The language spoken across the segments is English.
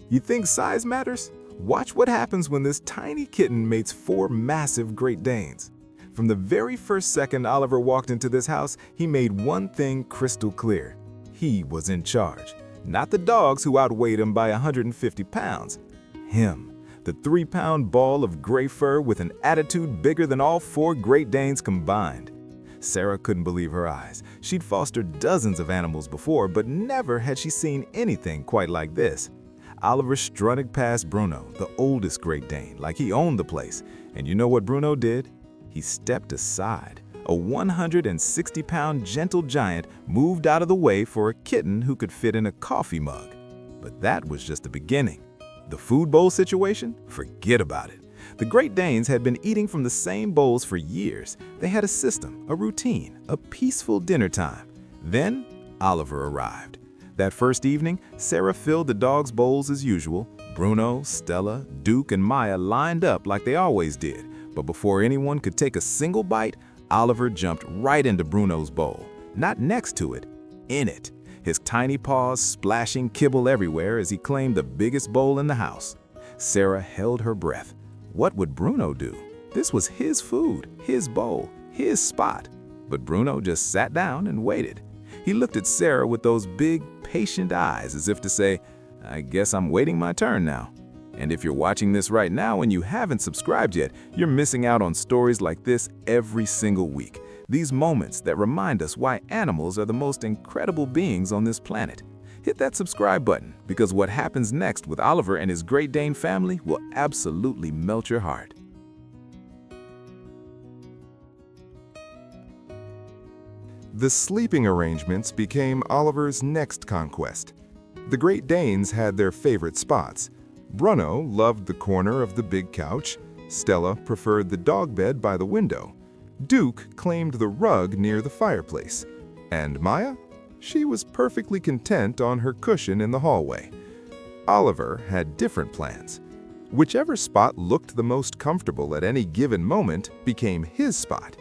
You think size matters? Watch what happens when this tiny kitten mates 4 massive Great Danes. From the very first second Oliver walked into this house, he made one thing crystal clear. He was in charge. Not the dogs who outweighed him by 150 pounds. Him, the 3-pound ball of gray fur with an attitude bigger than all 4 Great Danes combined. Sarah couldn't believe her eyes. She'd fostered dozens of animals before, but never had she seen anything quite like this. Oliver strutted past Bruno, the oldest Great Dane, like he owned the place. And you know what Bruno did? He stepped aside. A 160-pound gentle giant moved out of the way for a kitten who could fit in a coffee mug. But that was just the beginning. The food bowl situation? Forget about it. The Great Danes had been eating from the same bowls for years. They had a system, a routine, a peaceful dinner time. Then Oliver arrived. That first evening, Sarah filled the dogs' bowls as usual. Bruno, Stella, Duke, and Maya lined up like they always did. But before anyone could take a single bite, Oliver jumped right into Bruno's bowl. Not next to it, in it. His tiny paws splashing kibble everywhere as he claimed the biggest bowl in the house. Sarah held her breath. What would Bruno do? This was his food, his bowl, his spot. But Bruno just sat down and waited. He looked at Sarah with those big, patient eyes as if to say, I guess I'm waiting my turn now. And if you're watching this right now and you haven't subscribed yet, you're missing out on stories like this every single week. These moments that remind us why animals are the most incredible beings on this planet. Hit that subscribe button, because what happens next with Oliver and his Great Dane family will absolutely melt your heart. The sleeping arrangements became Oliver's next conquest. The Great Danes had their favorite spots. Bruno loved the corner of the big couch. Stella preferred the dog bed by the window. Duke claimed the rug near the fireplace. And Maya? She was perfectly content on her cushion in the hallway. Oliver had different plans. Whichever spot looked the most comfortable at any given moment became his spot.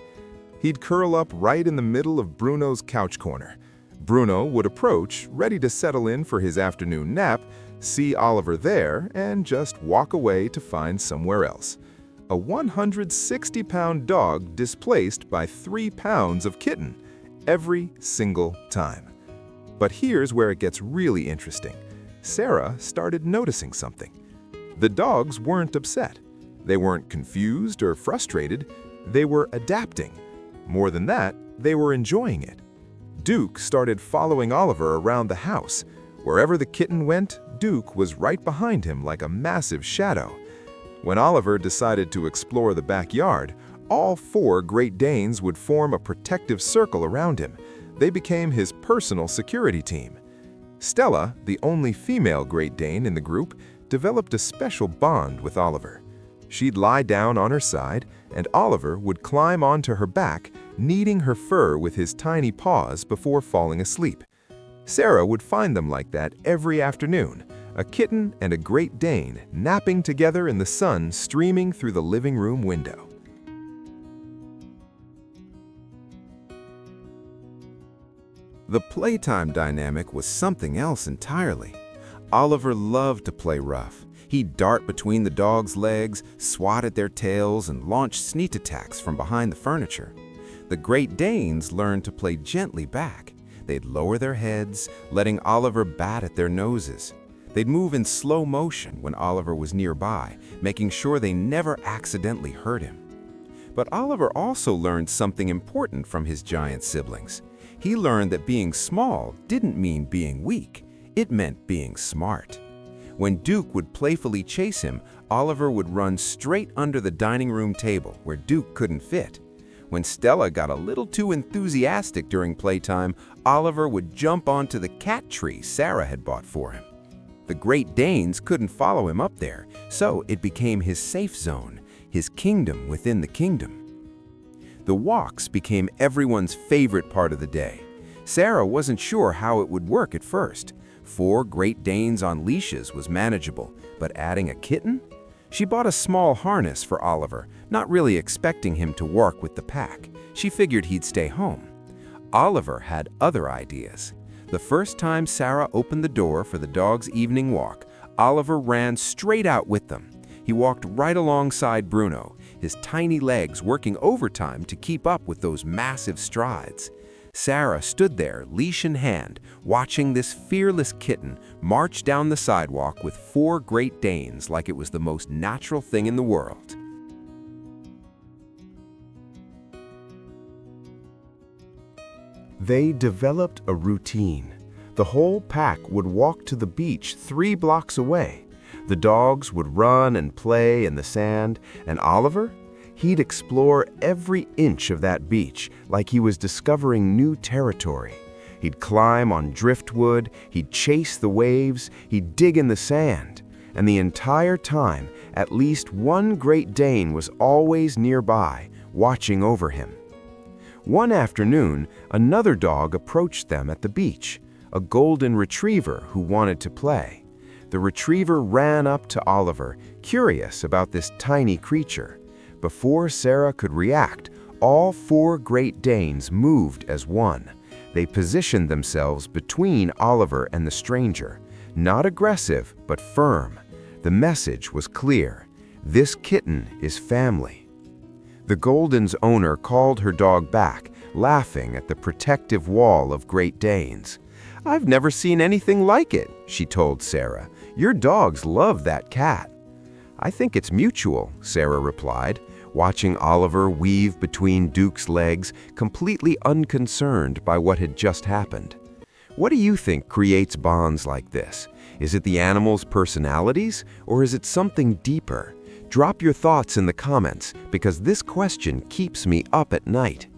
He'd curl up right in the middle of Bruno's couch corner. Bruno would approach, ready to settle in for his afternoon nap, see Oliver there, and just walk away to find somewhere else. A 160-pound dog displaced by 3 pounds of kitten, every single time. But here's where it gets really interesting. Sarah started noticing something. The dogs weren't upset. They weren't confused or frustrated. They were adapting. More than that, they were enjoying it. Duke started following Oliver around the house. Wherever the kitten went, Duke was right behind him like a massive shadow. When Oliver decided to explore the backyard, all 4 Great Danes would form a protective circle around him. They became his personal security team. Stella, the only female Great Dane in the group, developed a special bond with Oliver. She'd lie down on her side, and Oliver would climb onto her back, kneading her fur with his tiny paws before falling asleep. Sarah would find them like that every afternoon, a kitten and a Great Dane napping together in the sun streaming through the living room window. The playtime dynamic was something else entirely. Oliver loved to play rough. He'd dart between the dogs' legs, swat at their tails, and launch sneak attacks from behind the furniture. The Great Danes learned to play gently back. They'd lower their heads, letting Oliver bat at their noses. They'd move in slow motion when Oliver was nearby, making sure they never accidentally hurt him. But Oliver also learned something important from his giant siblings. He learned that being small didn't mean being weak. It meant being smart. When Duke would playfully chase him, Oliver would run straight under the dining room table where Duke couldn't fit. When Stella got a little too enthusiastic during playtime, Oliver would jump onto the cat tree Sarah had bought for him. The Great Danes couldn't follow him up there, so it became his safe zone, his kingdom within the kingdom. The walks became everyone's favorite part of the day. Sarah wasn't sure how it would work at first. 4 Great Danes on leashes was manageable, but adding a kitten? She bought a small harness for Oliver, not really expecting him to work with the pack. She figured he'd stay home. Oliver had other ideas. The first time Sarah opened the door for the dog's evening walk, Oliver ran straight out with them. He walked right alongside Bruno, his tiny legs working overtime to keep up with those massive strides. Sarah stood there, leash in hand, watching this fearless kitten march down the sidewalk with 4 Great Danes like it was the most natural thing in the world. They developed a routine. The whole pack would walk to the beach 3 blocks away. The dogs would run and play in the sand, and Oliver? He'd explore every inch of that beach like he was discovering new territory. He'd climb on driftwood, he'd chase the waves, he'd dig in the sand. And the entire time, at least one Great Dane was always nearby, watching over him. One afternoon, another dog approached them at the beach, a golden retriever who wanted to play. The retriever ran up to Oliver, curious about this tiny creature. Before Sarah could react, all 4 Great Danes moved as one. They positioned themselves between Oliver and the stranger, not aggressive, but firm. The message was clear: this kitten is family. The Golden's owner called her dog back, laughing at the protective wall of Great Danes. "I've never seen anything like it," she told Sarah. "Your dogs love that cat." "I think it's mutual," Sarah replied, watching Oliver weave between Duke's legs, completely unconcerned by what had just happened. What do you think creates bonds like this? Is it the animals' personalities, or is it something deeper? Drop your thoughts in the comments, because this question keeps me up at night.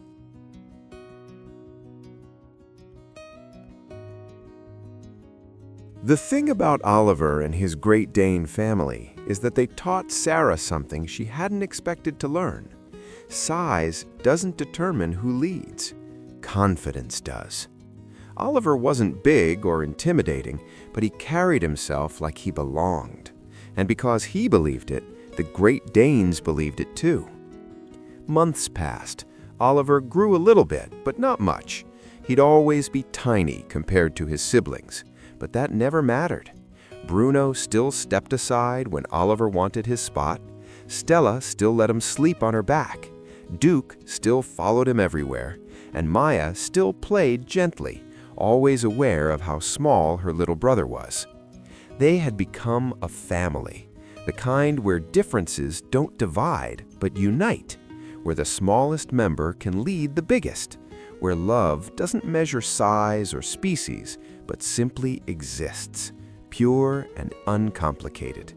The thing about Oliver and his Great Dane family is that they taught Sarah something she hadn't expected to learn. Size doesn't determine who leads. Confidence does. Oliver wasn't big or intimidating, but he carried himself like he belonged. And because he believed it, the Great Danes believed it too. Months passed. Oliver grew a little bit, but not much. He'd always be tiny compared to his siblings. But that never mattered. Bruno still stepped aside when Oliver wanted his spot. Stella still let him sleep on her back. Duke still followed him everywhere. And Maya still played gently, always aware of how small her little brother was. They had become a family, the kind where differences don't divide but unite, where the smallest member can lead the biggest, where love doesn't measure size or species, but simply exists, pure and uncomplicated.